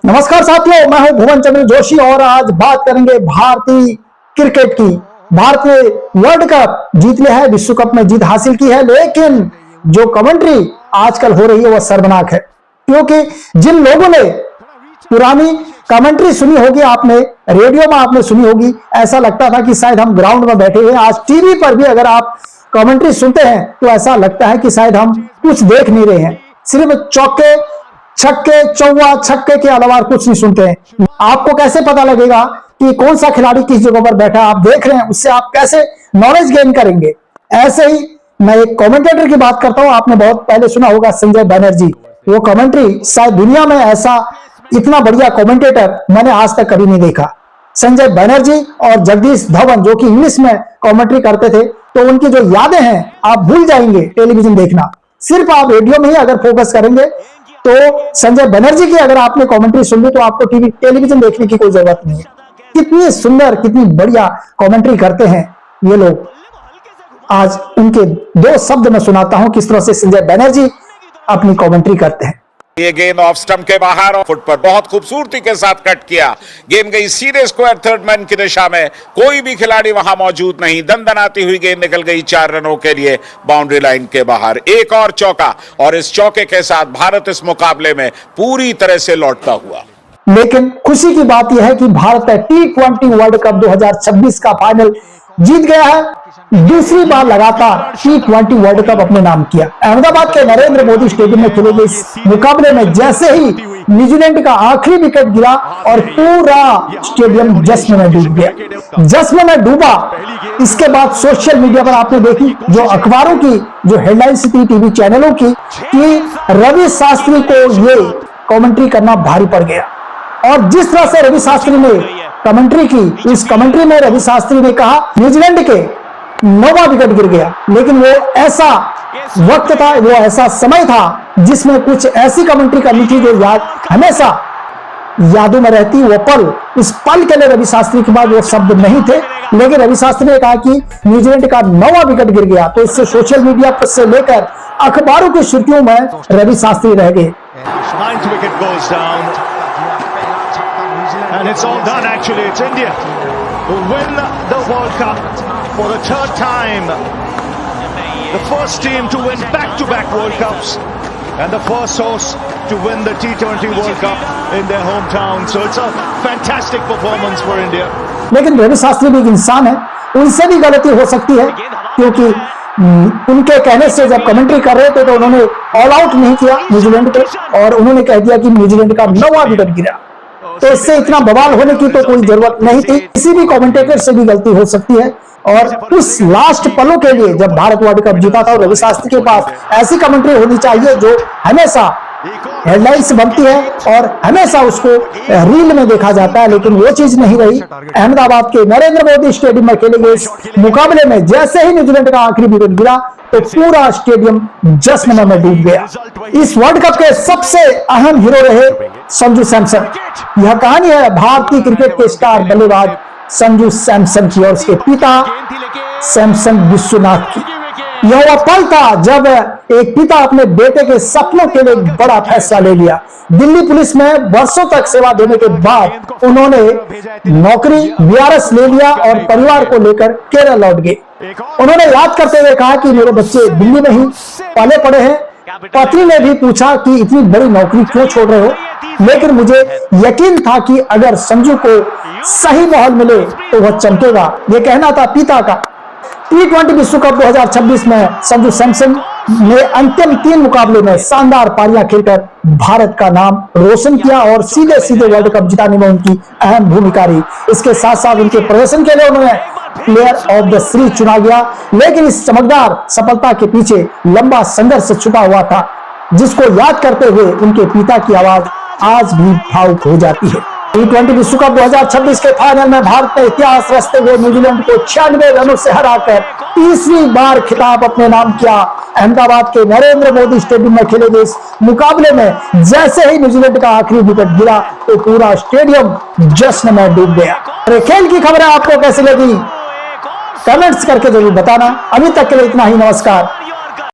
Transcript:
नमस्कार साथियों, मैं हूं भुवन चंद्र जोशी और आज बात करेंगे भारतीय क्रिकेट की। भारत ने वर्ल्ड कप जीत लिया है, विश्व कप में जीत हासिल की है, लेकिन जो कमेंट्री आजकल हो रही है वह शर्मनाक है। क्योंकि जिन लोगों ने पुरानी कमेंट्री सुनी होगी, आपने रेडियो में आपने सुनी होगी, ऐसा लगता था कि शायद हम ग्राउंड में बैठे हुए। आज टीवी पर भी अगर आप कमेंट्री सुनते हैं तो ऐसा लगता है कि शायद हम कुछ देख नहीं रहे हैं। सिर्फ चौके छक्के चौवा छक्के के अलावा कुछ नहीं सुनते हैं। आपको कैसे पता लगेगा कि कौन सा खिलाड़ी किस जगह पर बैठा आप देख रहे हैं, उससे आप कैसे नॉलेज गेन करेंगे। ऐसे ही मैं एक कमेंटेटर की बात करता हूं, आपने बहुत पहले सुना होगा संजय बनर्जी। वो कमेंट्री शायद दुनिया में ऐसा इतना बढ़िया कमेंटेटर मैंने आज तक कभी नहीं देखा। संजय बनर्जी और जगदीश धवन जो कि इंग्लिश में कमेंट्री करते थे, तो उनकी जो यादें हैं आप भूल जाएंगे टेलीविजन देखना। सिर्फ आप रेडियो में ही अगर फोकस करेंगे तो संजय बनर्जी की अगर आपने कमेंट्री सुन ली तो आपको टेलीविजन देखने की कोई जरूरत नहीं है। कितनी सुंदर कितनी बढ़िया कमेंट्री करते हैं ये लोग। आज उनके दो शब्द में सुनाता हूं किस तरह से संजय बनर्जी अपनी कमेंट्री करते हैं। ये गेंद ऑफ स्टंप के बाहर और फुट पर बहुत खूबसूरती के साथ कट किया। गेंद गई सीधे स्क्वायर थर्ड मैन की दिशा में, कोई भी खिलाड़ी वहां मौजूद नहीं। दंदनाती हुई गेंद निकल गई 4 रनों के लिए बाउंड्री लाइन के बाहर। एक और चौका और इस चौके के साथ भारत इस मुकाबले में पूरी तरह से लौटता हुआ। लेकिन खुशी की बात यह है कि भारत T20 वर्ल्ड कप 2026 का फाइनल जीत गया है। दूसरी बार लगातार T20 वर्ल्ड कप अपने नाम किया। अहमदाबाद के नरेंद्र मोदी स्टेडियम में खेले गए इस मुकाबले में जैसे ही न्यूजीलैंड का आखिरी विकेट गिरा और पूरा स्टेडियम जश्न में डूब गया। जश्न में डूबा। इसके बाद सोशल मीडिया पर आपने देखी जो अखबारों की जो हेडलाइंस थी, टीवी चैनलों की, कि रवि शास्त्री को ये कमेंट्री करना भारी पड़ गया। और जिस तरह से रवि शास्त्री ने कमेंट्री की, इस कमेंट्री में रवि शास्त्री ने कहा न्यूजीलैंड के 9वां विकेट गिर गया, लेकिन वो ऐसा वक्त था, वो ऐसा समय था जिसमें कुछ ऐसी कमेंट्री करनी थी जो हमेशा यादों में रहती। वो पल, इस पल के लिए रवि शास्त्री के बाद वो शब्द नहीं थे, लेकिन रवि शास्त्री ने कहा कि न्यूजीलैंड का 9वां विकेट गिर गया, तो इससे सोशल मीडिया पर से लेकर अखबारों की सुर्खियों में रवि शास्त्री रह गए। And it's all done actually. It's India who win the World Cup for the 3rd time. The first team to win back-to-back World Cups and the first host to win the T20 World Cup in their hometown. So it's a fantastic performance for India. लेकिन रवि शास्त्री भी एक इंसान है, उनसे भी गलती हो सकती है, क्योंकि उनके कहने से जब कमेंट्री कर रहे थे तो उन्होंने ऑल आउट नहीं किया न्यूजीलैंड पे और उन्होंने कह दिया कि न्यूजीलैंड का 9वां विकेट गिरा। तो इससे इतना बवाल होने की तो कोई जरूरत नहीं थी। किसी भी कमेंटेटर से भी गलती हो सकती है। और उस लास्ट पलों के लिए जब भारत वर्ल्ड कप जीता था, रवि शास्त्री के पास ऐसी कमेंट्री होनी चाहिए जो हमेशा हेडलाइंस बनती है और हमेशा उसको रील में देखा जाता है, लेकिन वो चीज नहीं रही। अहमदाबाद के नरेंद्र मोदी स्टेडियम में खेले गए इस मुकाबले में जैसे ही न्यूजीलैंड का आखिरी विकेट गिरा तो पूरा स्टेडियम जश्न में डूब गया। इस वर्ल्ड कप के सबसे अहम हीरो रहे संजू सैमसन। यह कहानी है भारतीय क्रिकेट के स्टार बल्लेबाज संजू सैमसन की और उसके पिता सैमसन विश्वनाथ की। यह वह पल था जब एक पिता अपने बेटे के सपनों के लिए बड़ा फैसला ले लिया। दिल्ली पुलिस में वर्षों तक सेवा देने के बाद उन्होंने नौकरी बीआरएस ले लिया और परिवार को लेकर केरल लौट गए। उन्होंने याद करते हुए कहा कि मेरे बच्चे दिल्ली में ही पले पड़े हैं। पत्नी ने भी पूछा कि इतनी बड़ी नौकरी क्यों छोड़ रहे हो, लेकिन मुझे यकीन था कि अगर संजू को सही माहौल मिले तो वह चमकेगा। यह कहना था पिता का। T20 विश्व कप 2026 में संजू सैमसन ने अंतिम 3 मुकाबले में शानदार पारियां खेलकर भारत का नाम रोशन किया और सीधे सीधे वर्ल्ड कप जिताने में उनकी अहम भूमिका रही। इसके साथ साथ उनके प्रदर्शन के लिए उन्होंने प्लेयर ऑफ द सीरीज चुना गया। लेकिन इस चमकदार सफलता के पीछे लंबा संघर्ष छुपा हुआ था, जिसको याद करते हुए उनके पिता की आवाज आज भी भावुक हो जाती है। T20 विश्व कप 2026 के फाइनल में भारत ने इतिहास रचते हुए न्यूजीलैंड को 96 रनों से हराकर तीसरी बार खिताब अपने नाम किया। अहमदाबाद के नरेंद्र मोदी स्टेडियम में खेले गए इस मुकाबले में जैसे ही न्यूजीलैंड का आखिरी विकेट गिरा तो पूरा स्टेडियम जश्न में डूब गया। खेल की खबरें आपको कैसी लगी कमेंट्स करके जरूर बताना। अभी तक के लिए इतना ही, नमस्कार।